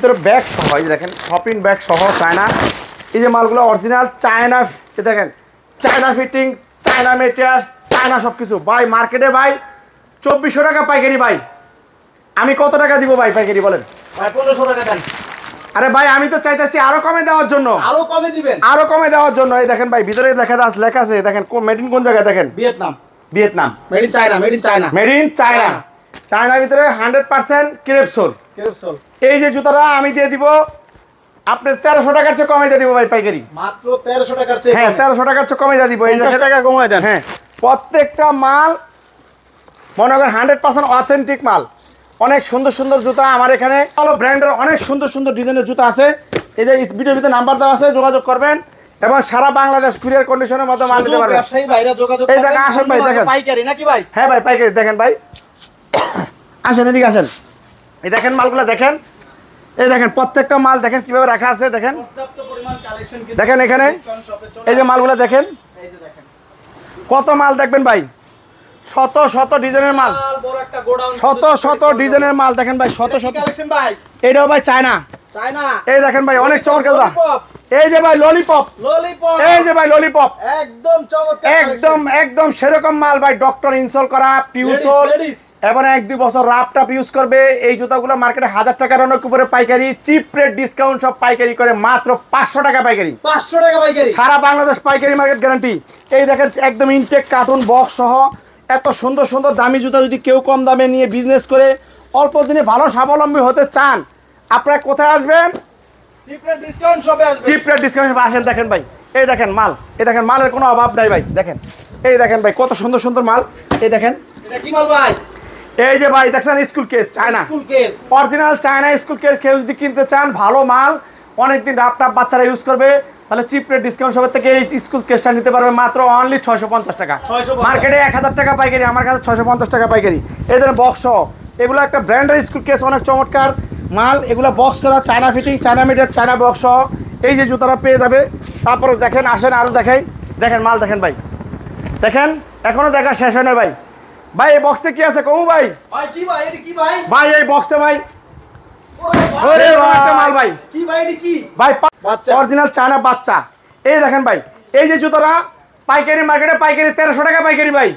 ভিতরে ব্যাগ সহ, এই দেখেন শপিং ব্যাগ সহ চায়না। এই যে মালগুলো অরিজিনাল চায়না, দেখেন China fitting, China materials, China সব কিছু। ভাই মার্কেটে ভাই 2400 টাকা পাইকারি। ভাই আমি কত টাকা দিব ভাই পাইকারি বলেন? ভাই 1500 টাকা দেন। আরে ভাই আমি তো চাইতেছি আরো কমে দেওয়ার জন্য। আরো কমে দিবেন? আরো কমে দেওয়ার জন্য। এই দেখেন ভাই ভিতরে লেখা আছে, দেখেন মেড ইন কোন জায়গায় দেখেন? Vietnam. Vietnam, made in China, made in China, made in China. চায়নার ভিতরে 100% ক্রেপসোল। ক্রেপসোল। এই যে জুতাটা আমি দিয়ে দিব আপনার 1300 টাকার চেয়ে কমে দিয়ে দিব ভাই পাইকারি। মাত্র 1300 টাকার চেয়ে? হ্যাঁ 1300 টাকার চেয়ে কমে দিয়ে দিব। এই 50 টাকা কমায় দেন। হ্যাঁ প্রত্যেকটা মাল মনে করেন 100% অথেন্টিক মাল। অনেক সুন্দর সুন্দর জুতা আমার এখানে, ভালো ব্র্যান্ডের অনেক সুন্দর সুন্দর ডিজাইনের জুতা আছে। এই যে ভিডিওর ভিতরে নাম্বার দেওয়া আছে, যোগাযোগ করবেন এবং সারা বাংলাদেশ কুরিয়ার কন্ডিশনের মধ্যে মাল নিতে পারবেন। ব্যবসায়ী ভাইরা যোগাযোগ এই দেখেন আসেন ভাই, দেখেন পাইকারি নাকি ভাই? হ্যাঁ ভাই পাইকারি। দেখেন ভাই আসেন এদিকে আসেন, এই দেখেন মালগুলো দেখেন। এই দেখেন প্রত্যেকটা মাল দেখেন কিভাবে রাখা আছে, দেখেন পর্যাপ্ত পরিমাণ কালেকশন কিন্তু দেখেন এখানে। এই যে মালগুলো দেখেন, এই যে দেখেন কত মাল দেখবেন ভাই, শত শত ডিজাইনের মাল, বড় একটা গোডাউন, শত শত ডিজাইনের মাল দেখেন ভাই, শত শত কালেকশন ভাই। এটাও ভাই চায়না। চায়না। এই দেখেন ভাই অনেক চমৎকার। এই যে ভাই ললিপপ, ললিপপ, এই যে ভাই ললিপপ একদম চমৎকার, একদম একদম সেরকম মাল ভাই। ডক্টর ইনসোল করা পিউসোল এবং 1-2 বছর রাফটাপ ইউজ করবে। এই জুতাগুলো মার্কেটে 1000 টাকার অনেক উপরে পাইকারি, চিপ রেট ডিসকাউন্ট সব পাইকারি করে মাত্র 500 টাকা পাইকারি। 500 টাকা পাইকারি, সারা বাংলাদেশ পাইকারি মার্কেট গ্যারান্টি। এই দেখেন একদম ইনটেক কার্টুন বক্স সহ এত সুন্দর সুন্দর দামি জুতা যদি কেউ কম দামে নিয়ে বিজনেস করে অল্প দিনে ভালো স্বাবলম্বী হতে চান, আপনারা কোথায় আসবেন? চিপ রেট ডিসকাউন্ট শপে আসবেন। চিপ রেট ডিসকাউন্ট শপে আসেন। দেখেন ভাই এই দেখেন মাল, এই দেখেন মালের কোনো অভাব নাই ভাই। দেখেন এই দেখেন ভাই কত সুন্দর সুন্দর মাল। এই দেখেন এটা কি মাল ভাই? এই যে ভাই দেখছেন school case China, school case original China school case. কেউ যদি কিনতে চান ভালো মাল, অনেকদিন রাফটাপ বাচ্চারা ইউজ করবে, তাহলে চিপ রেট ডিসকাউন্ট শপের থেকে এই স্কুল কেসটা নিতে পারবে মাত্র অনলি 650 টাকা। মার্কেটে 1000 টাকা পাইকারি, আমার কাছে 650 টাকা পাইকারি। এই ধরনের বক্স সহ এগুলো একটা ব্র্যান্ডের স্কুল কেস, অনেক চমৎকার মাল। এগুলো বক্স করা China fitting, China metre, China box সহ এই যে জুতাটা পেয়ে যাবে। তারপরে দেখেন আসেন আরও দেখাই, দেখেন মাল দেখেন ভাই, দেখেন এখনো দেখা শেষ হয় না ভাই। ভাই এই বক্সে কি আছে কমু ভাই? ভাই কি ভাই, এটা কি ভাই? ভাই এই বক্সে ভাই ওরে ভাই একটা মাল ভাই, কি ভাই, এটা কি ভাই বাচ্চা, অরিজিনাল চায়না বাচ্চা। এই দেখেন ভাই এই যে জুতোটা পাইকারি, মার্কেটে পাইকারি 1300 টাকা পাইকারি ভাই।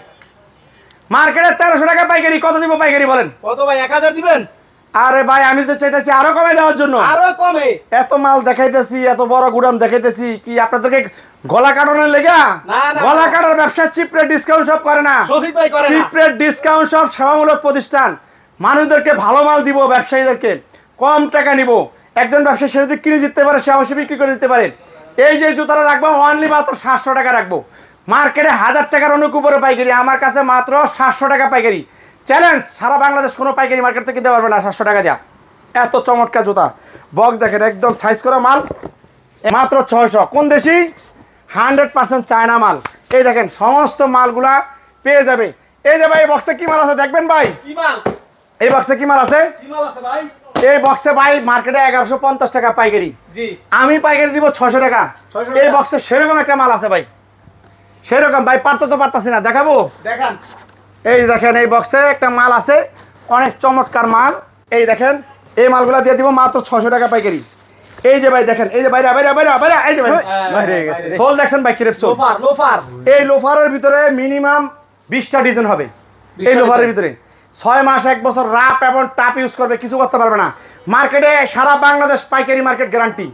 মার্কেটে 1300 টাকা পাইকারি, কত দিব পাইকারি বলেন? কত ভাই? 1000 দিবেন? আরে ভাই আমি তো চাইতেছি আরো কমে দেওয়ার জন্য। আরো কমে? এত মাল দেখাইতেছি, এত বড় গুদাম দেখাইতেছি, কি আপনাদেরকে গলা কাটানোর লেগা? না না, গলা কাটার ব্যবসা চিপ রেট ডিসকাউন্ট সব করে না। শফিক ভাই করে না। চিপ রেট ডিসকাউন্ট সব সেবামূলক প্রতিষ্ঠান। মানুষদেরকে ভালো মাল দিব, ব্যবসায়ীদেরকে কম টাকা নিব। একজন ব্যবসায়ী সে যদি কিনে জিততে পারে, সে অবশ্যই বিক্রি করে দিতে পারে। এই যে জুতাটা রাখবো অনলি মাত্র 700 টাকা রাখবো। মার্কেটে 1000 টাকার অনেক উপরে পাইকারি, আমার কাছে মাত্র 700 টাকা পাইকারি। চ্যালেঞ্জ, সারা বাংলাদেশ কোনো পাইকারি মার্কেট থেকে কিনতে পারবে না 700 টাকা দেওয়া। এত চমৎকার জুতা, বক্স দেখেন একদম সাইজ করা মাল, মাত্র 600। কোন দেশি? 100% চায়না মাল। এই দেখেন সমস্ত মালগুলা পেয়ে যাবে। এই যে ভাই এই বক্সে কি মাল আছে দেখবেন ভাই? কি মাল? এই বক্সে কি মাল আছে? কি মাল আছে ভাই? এই বক্সে ভাই মার্কেটে 1150 টাকা পাইকারি, জি আমি পাইকারি দিব 600 টাকা। 600 এই টাকা। বক্সে সেরকম একটা মাল আছে ভাই, সেরকম ভাই পারতে তো পারতাছি না, দেখাবো? দেখান। এই দেখেন এই বক্সে একটা মাল আছে, অনেক চমৎকার মাল। এই দেখেন এই মালগুলা দিয়ে দিব মাত্র 600 টাকা পাইকারি। এই যে ভাই দেখেন, এই যে বাইরে বাইরে বাইরে বাইরে, এই যে ভাই বাইরে গেছে। সোল দেখছেন ভাই, ক্রেপ সোল। Loafer, loafer. এই লোফারের ভিতরে মিনিমাম 20টা ডিজাইন হবে। এই লোফারের ভিতরে 6 মাস 1 বছর রাপ এবং টাপ ইউজ করবে, কিছু করতে পারবে না। মার্কেটে সারা বাংলাদেশ পাইকারি মার্কেট গ্যারান্টি।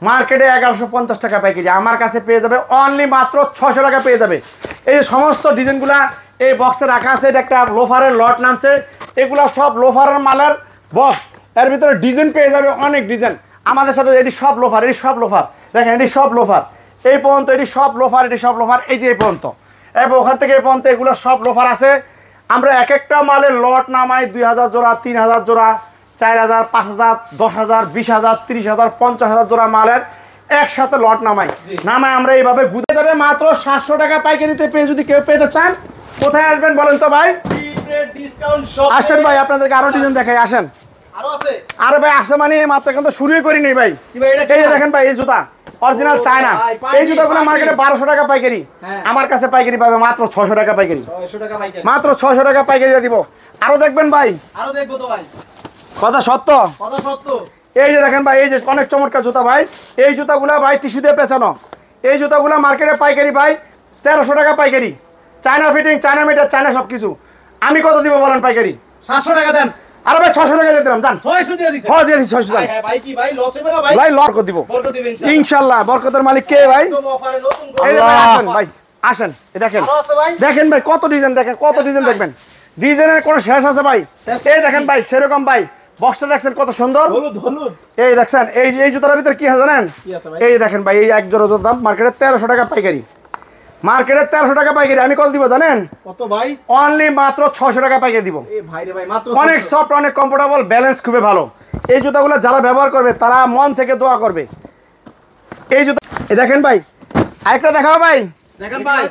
মার্কেটে 1150 টাকা পাইকারি, আমার কাছে পেয়ে যাবে অনলি মাত্র 600 টাকা পেয়ে যাবে। এই যে সমস্ত ডিজাইনগুলা এই বক্সে রাখা আছে, এটা একটা লোফারের লট নামছে। এগুলা সব লোফারের মালের বক্স, এর ভিতরে ডিজাইন পেয়ে যাবে অনেক ডিজাইন। আমাদের সাথে এটি সব লোফার, এটি সব লোফার, দেখেন এটি সব লোফার। এই পর্যন্ত এটি সব লোফার, এটি সব লোফার। এই যে এই পর্যন্ত এবং ওখান থেকে এই পর্যন্ত এগুলো সব লোফার আছে। আমরা এক একটা মালের লট নামাই 2000 জোড়া, 3000 জোড়া, 4000, 5000, 10000, 20000, 30000, 50000 জোড়া মালের একসাথে লট নামাই। নামাই আমরা এইভাবে ঘুরে যাবে মাত্র 700 টাকা পাইকারিতে পেয়ে যদি কেউ পেতে চান, কোথায় আসবেন বলেন তো ভাই? আসেন ভাই, আপনাদেরকে আরো ডিজাইন দেখাই, আসেন। আরো আছে? আরে ভাই আসে মানে মাত্র কিন্তু শুরুই করি নেই ভাই। এই যে দেখেন ভাই এই জুতা অরিজিনাল চায়না, এই জুতাগুলো মার্কেটে 1200 টাকা পাইকারি, আমার কাছে পাইকারি পাবে মাত্র 600 টাকা পাইকারি। 600 টাকা পাইকারি, মাত্র 600 টাকা পাইকারি দিয়ে দিব। আরো দেখবেন ভাই? আরো দেখবো তো ভাই, কথা সত্য, কথা সত্য। এই যে দেখেন ভাই, এই যে অনেক চমৎকার জুতা ভাই। এই জুতাগুলা ভাই টিস্যু দিয়ে পেঁচানো। এই জুতাগুলা মার্কেটে পাইকারি ভাই 1300 টাকা পাইকারি। China fitting, China metre, China সব কিছু। আমি কত দিব বলেন পাইকারি? 700 টাকা দেন। আরে ভাই 600 টাকা দিয়ে দিলাম, জান। 600 দিয়ে দিছেন। হ্যাঁ দিয়ে দিছি 600 টাকা। হ্যাঁ ভাই, কি ভাই লস হবে না ভাই? ভাই বরকত দিব বরকত দিবেন ইনশাআল্লাহ। ইনশাআল্লাহ। বরকতের মালিক কে ভাই? একদম অফারে নতুন এই যে ভাই আল্লাহ। আসেন ভাই, আসেন। এই দেখেন, আরো আছে ভাই? দেখেন ভাই কত ডিজাইন, দেখেন কত ডিজাইন দেখবেন। ডিজাইনের কোনো শেষ আছে ভাই? শেষ এই দেখেন ভাই, সেরকম ভাই বক্সটা দেখছেন কত সুন্দর। হলুদ হলুদ। এই দেখছেন, এই জুতার ভিতরে কি আছে জানেন? কি আছে ভাই? এই দেখেন ভাই, এই এক জোড়া জুতার দাম মার্কেটে 1300 টাকা পাইকারি। মার্কেটে 1300 টাকা পাইকারি। আমি কত দিব জানেন? কত ভাই? অনলি মাত্র 600 টাকা পাইকারি দিব। এই ভাই রে ভাই, মাত্র অনেক 600। সফট, অনেক কমফোর্টেবল, ব্যালেন্স খুবই ভালো। এই জুতাগুলো যারা ব্যবহার করবে তারা মন থেকে দোয়া করবে। এই জুতা, এই দেখেন ভাই, আরেকটা দেখাও ভাই। দেখেন ভাই,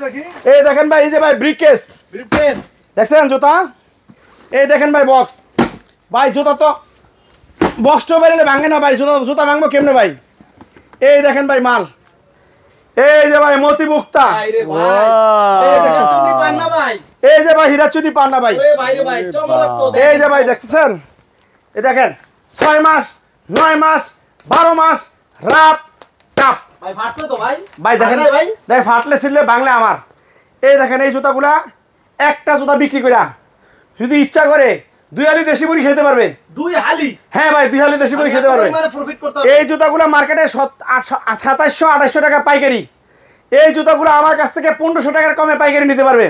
এই দেখেন ভাই, এই যে ভাই ব্রিককেস ব্রিফকেস। দেখছেন জুতা। এই দেখেন ভাই বক্স। ভাই জুতা তো বক্সটাও বেরোলে ভাঙে না ভাই। জুতা ভাঙবো কেমনে ভাই? এই দেখেন ভাই মাল। এই যে ভাই মতি মুক্তা। ভাই রে ভাই, এই দেখছেন, তুমি পান না ভাই? এই যে ভাই হীরাচুরি পান্না ভাই। ওরে ভাই রে ভাই, চমৎকার তো। এই যে ভাই দেখতেছেন, এই দেখেন 6 মাস 9 মাস 12 মাস রাপ টাপ। ভাই ফাটছে তো ভাই? ভাই দেখেন, ফাটে ভাই। দেখ ফাটলে ছিললে বাংলা আমার। এই দেখেন এই জুতাগুলা একটা জুতা বিক্রি করা যদি ইচ্ছা করে 2 হালি দেশি মুড়ি খেতে পারবে। দুই হালি। হ্যাঁ ভাই 2 হালি দেশি মুড়ি খেতে পারবে। মানে প্রফিট করতে হবে। এই জুতাগুলো মার্কেটে 2700-2800 টাকা পাইকারি। এই জুতাগুলো আমার কাছ থেকে 1500 টাকার কমে পাইকারি নিতে পারবে।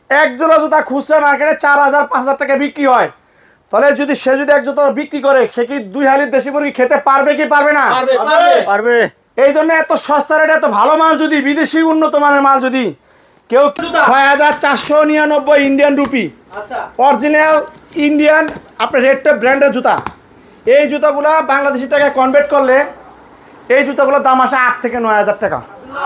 এক জোড়া জুতা খুচরা মার্কেটে 4000-5000 টাকা বিক্রি হয়। তাহলে যদি সে এক জুতা বিক্রি করে, সে কি 2 হালি দেশি মুরগি খেতে পারবে কি পারবে না? পারবে পারবে। পারবে। এই জন্য এত সস্তা রেটে এত ভালো মাল যদি, বিদেশি উন্নত মানের মাল যদি কেউ জুতা। 6499 ইন্ডিয়ান রুপি আচ্ছা। অরিজিনাল ইন্ডিয়ান আপনার রেডটা ব্র্যান্ডের জুতা। এই জুতাগুলো বাংলাদেশি টাকায় কনভার্ট করলে এই জুতাগুলোর দাম আসে 8 থেকে 9000 টাকা।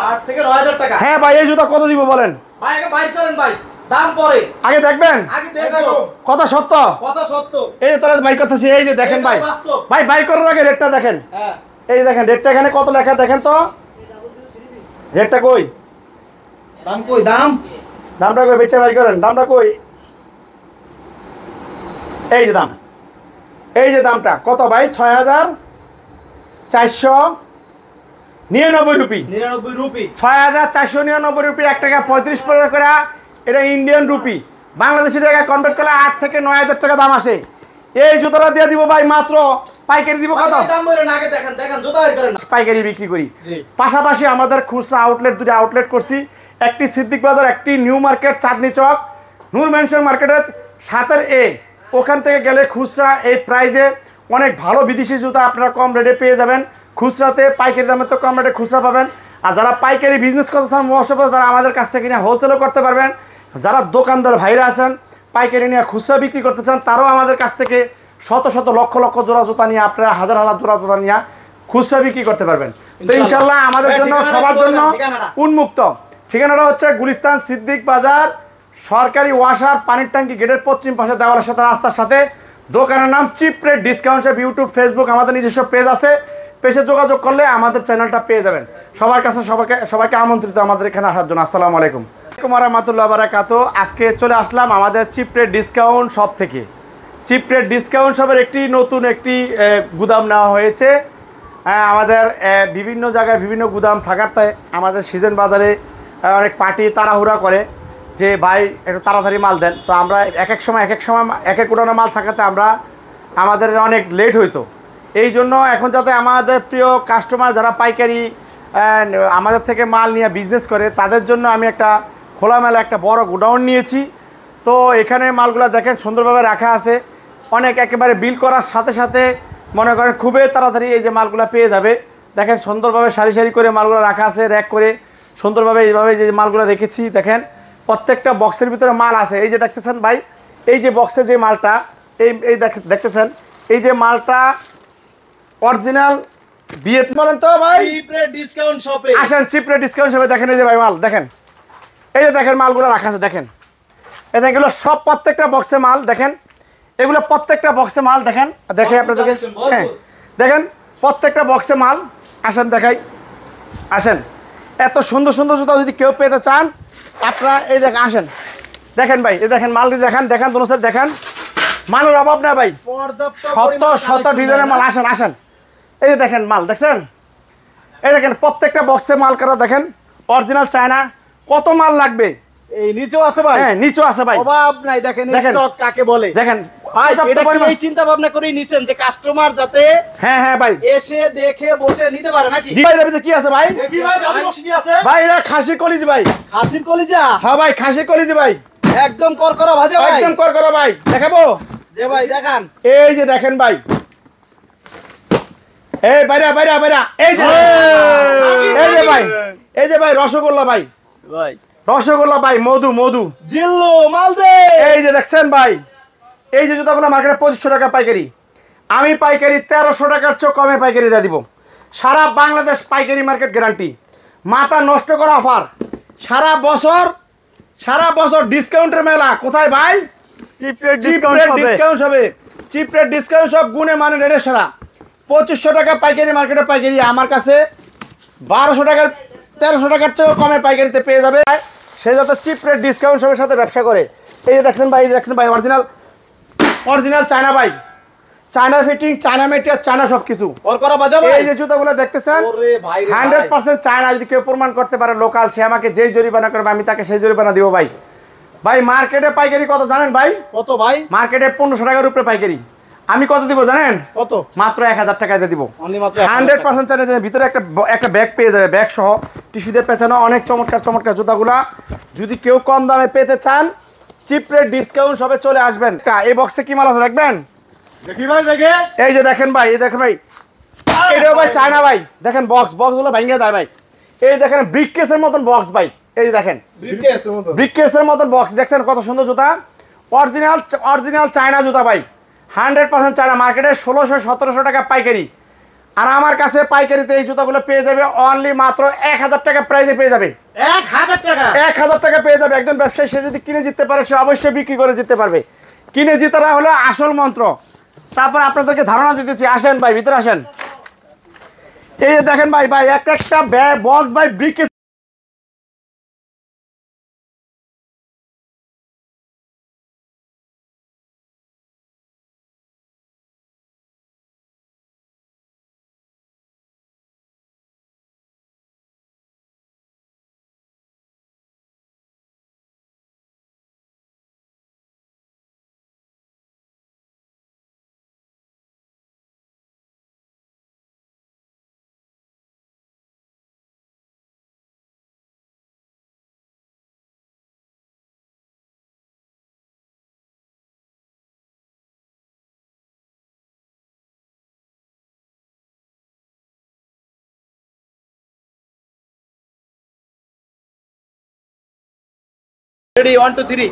8 থেকে 9000 টাকা। হ্যাঁ ভাই, এই জুতা কত দিব বলেন? ভাই আগে বাইর করেন ভাই, দাম পরে। আগে দেখবেন, আগে দেখো। কথা সত্য। কথা সত্য। এই যে তারা বাইর করতেছি, এই যে দেখেন ভাই, এটা বাস্তব। ভাই বাইর করার আগে রেটটা দেখেন। হ্যাঁ। এই যে দেখেন রেটটা এখানে কত লেখা দেখেন তো, রেটটা কই? দাম কই? দাম দামটা কই? বেচে বাইর করেন, দামটা কই? এই যে দাম, এই যে দামটা কত ভাই? 6499 রুপি। 99 রুপি। 6499 রুপি, 1 টাকা 35 পয়সা করে। এটা ইন্ডিয়ান রুপি, বাংলাদেশি টাকা কনভার্ট করলে 8 থেকে 9000 টাকা দাম আসে। এই জুতোটা দিয়ে দিব ভাই মাত্র পাইকারি দিব কত? ভাই দাম বলেন আগে, দেখেন দেখেন জুতা বাইর করেন। পাইকারি বিক্রি করি। জি। পাশাপাশি আমাদের খুচরা আউটলেট, 2টা আউটলেট করছি। একটি সিদ্দিক বাজার, একটি নিউ মার্কেট চাঁদনি চক, নূর মেনশন মার্কেটের 7 এ। ওখান থেকে গেলে খুচরা এই প্রাইজে অনেক ভালো বিদেশি জুতা আপনারা কম রেটে পেয়ে যাবেন। খুচরাতে পাইকারি দামে তো কম রেটে খুচরা পাবেন। আর যারা পাইকারি বিজনেস করতে চান মহসভা, তারা আমাদের কাছ থেকে নিয়ে হোলসেলও করতে পারবেন। যারা দোকানদার ভাইরা আছেন পাইকারি নিয়ে খুচরা বিক্রি করতে চান, তারাও আমাদের কাছ থেকে শত শত লক্ষ লক্ষ জোড়া জুতা নিয়ে আপনারা হাজার হাজার জোড়া জুতা নিয়ে খুচরা বিক্রি করতে পারবেন। তো ইনশাল্লাহ আমাদের জন্য, সবার জন্য উন্মুক্ত। ঠিকানাটা হচ্ছে গুলিস্তান সিদ্দিক বাজার, সরকারি ওয়াসার পানির ট্যাঙ্কি গেটের পশ্চিম পাশে দেওয়ালের সাথে রাস্তার সাথে। দোকানের নাম chip rate discount. YouTube, Facebook আমাদের নিজস্ব পেজ আছে। পেজে যোগাযোগ করলে আমাদের চ্যানেলটা পেয়ে যাবেন। সবার কাছে সবাইকে আমন্ত্রিত আমাদের এখানে আসার জন্য। আসসালামু আলাইকুম রাহমাতুল্লাহ বারাকাতু। আজকে চলে আসলাম আমাদের চিপ রেট ডিসকাউন্ট শপ থেকে। চিপ রেট ডিসকাউন্ট শপের নতুন একটি গুদাম নেওয়া হয়েছে। আমাদের বিভিন্ন জায়গায় বিভিন্ন গুদাম থাকাতে আমাদের সিজন বাজারে অনেক পার্টি তাড়াহুড়া করে যে ভাই একটু তাড়াতাড়ি মাল দেন। তো আমরা এক এক সময় এক এক উঠানো মাল থাকাতে আমাদের অনেক লেট হইতো। এই জন্য এখন যাতে আমাদের প্রিয় কাস্টমার যারা পাইকারি আমাদের থেকে মাল নিয়ে বিজনেস করে, তাদের জন্য আমি একটা খোলামেলা একটা বড় গোডাউন নিয়েছি। তো এখানে মালগুলো দেখেন সুন্দরভাবে রাখা আছে। অনেক একেবারে বিল করার সাথে সাথে মনে করেন খুবই তাড়াতাড়ি এই যে মালগুলো পেয়ে যাবে। দেখেন সুন্দরভাবে সারি সারি করে মালগুলো রাখা আছে, র্যাক করে সুন্দরভাবে এইভাবে যে মালগুলো রেখেছি। দেখেন প্রত্যেকটা বক্সের ভিতরে মাল আছে। এই যে দেখতেছেন ভাই, এই যে বক্সে যে মালটা এই দেখতেছেন, এই যে মালটা অরিজিনাল বিয়ে বলেন তো ভাই। চিপ রেট ডিসকাউন্ট শপে আসেন, চিপ রেট ডিসকাউন্ট শপে। দেখেন এই যে ভাই মাল দেখেন, এই যে দেখেন মালগুলো রাখা আছে। দেখেন এগুলো সব প্রত্যেকটা বক্সে মাল। দেখেন এগুলো প্রত্যেকটা বক্সে মাল। দেখেন দেখে আপনাদেরকে, হ্যাঁ দেখেন প্রত্যেকটা বক্সে মাল। আসেন দেখাই, আসেন। এত সুন্দর সুন্দর জুতা যদি কেউ পেতে চান আপনারা এই দেখেন, আসেন দেখেন ভাই, এই দেখেন মালটি দেখেন, দেখেন দোনো সাইড দেখেন। মালের অভাব না ভাই, পর্যাপ্ত শত শত ডিজাইনের মাল। আসেন আসেন এই যে দেখেন মাল দেখছেন, এই দেখেন প্রত্যেকটা বক্সে মাল করা দেখেন অরিজিনাল চায়না। কত মাল লাগবে? এই নিচেও আছে ভাই। হ্যাঁ নিচু আছে ভাই, অভাব নাই, দেখেন দেখেন। স্টক কাকে বলে। দেখেন ভাই পর্যাপ্ত এটা কি পরিমাণ- এই চিন্তা ভাবনা করেই নিছেন যে কাস্টমার যাতে হ্যাঁ হ্যাঁ ভাই। এসে দেখে বসে নিতে পারে নাকি? জি ভাই, এর ভিতরে কি আছে ভাই? দেখি ভাই জাদু বক্স কি আছে? ভাই এটা খাসি কলিজি ভাই। হাসির কলিজা হ্যাঁ ভাই খাসি কলিজি ভাই, একদম করকরা ভাজা ভাই। একদম করকরা ভাই। দেখাবো? যে ভাই দেখান। এই যে দেখেন ভাই, এই বাইরা বাইরা বাইরা, এই যে এই যে ভাই, এই যে ভাই রসগোল্লা ভাই, ভাই রসগোল্লা ভাই, মধু মধু। জিল্লু মালদে। এই যে দেখছেন ভাই, এই যে জুতাগুলো মার্কেটে 2500 টাকা পাইকারি, আমি পাইকারি 1300 টাকার চেয়ে কমে পাইকারি দিয়ে দিব। সারা বাংলাদেশ পাইকারি মার্কেট গ্যারান্টি, মাথা নষ্ট করা অফার। সারা বছর ডিসকাউন্টের মেলা। কোথায় ভাই? চিপ রেট ডিসকাউন্ট হবে, চিপ রেট ডিসকাউন্ট সব গুণে মানে রেটের সারা। 2500 টাকা পাইকারি মার্কেটে পাইকারি, আমার কাছে 1200 টাকার 1300 টাকার চেয়েও কমে পাইকারিতে পেয়ে যাবে। সে যাতে চিপ রেট ডিসকাউন্ট সবের সাথে ব্যবসা করে। এই যে দেখছেন ভাই, এই যে দেখছেন ভাই অরিজিনাল চায়না ভাই, China fitting, China material, China সব কিছু। করকরা ভাজা ভাই। এই যে জুতাগুলো দেখতেছেন ওরে ভাই রে ভাই। 100% চায়না। যদি কেউ প্রমাণ করতে পারে লোকাল, সে আমাকে যেই জরিমানা করবে আমি তাকে সেই জরিমানা দিব ভাই। ভাই মার্কেটে পাইকারি কত জানেন ভাই? কত ভাই? মার্কেটে 1500 টাকার উপরে পাইকারি, আমি কত দিব জানেন? কত? মাত্র 1000 টাকায় দিয়ে দিব। অনলি মাত্র 100% চায়না। ভিতরে একটা ব্যাগ পেয়ে যাবে, ব্যাগ সহ টিস্যু দিয়ে পেঁচানো, অনেক চমৎকার চমৎকার জুতাগুলা। যদি কেউ কম দামে পেতে চান, চিপ রেট ডিসকাউন্ট সবে চলে আসবেন। এই বক্সে কি মাল আছে দেখবেন? দেখি ভাই দেখে। এই যে দেখেন ভাই, এই দেখেন ভাই, এটাও ভাই চায়না ভাই। দেখেন বক্সগুলো ভাঙিয়ে দেয় ভাই। এই দেখেন ব্রিককেসের মতন বক্স ভাই, এই যে দেখেন ব্রিফকেস মতো। ব্রিককেসের মতন বক্স। দেখছেন কত সুন্দর জুতা, অরিজিনাল চায়না জুতা ভাই, 100% চায়না। মার্কেটে 1600-1700 টাকা পাইকারি, আর আমার কাছে পাইকারিতে এই জুতাগুলো পেয়ে যাবে অনলি মাত্র 1000 টাকা প্রাইসে পেয়ে যাবে। 1000 টাকা। 1000 টাকা পেয়ে যাবে। একজন ব্যবসায়ী সে যদি কিনে জিততে পারে, সে অবশ্যই বিক্রি করে জিততে পারবে। কিনে জিতারা হলো আসল মন্ত্র। তারপর আপনাদেরকে ধারণা দিতেছি, আসেন ভাই ভিতরে আসেন। এই যে দেখেন ভাই, একটা বক্স ভাই ব্রিককেস। রেডি 1 2 3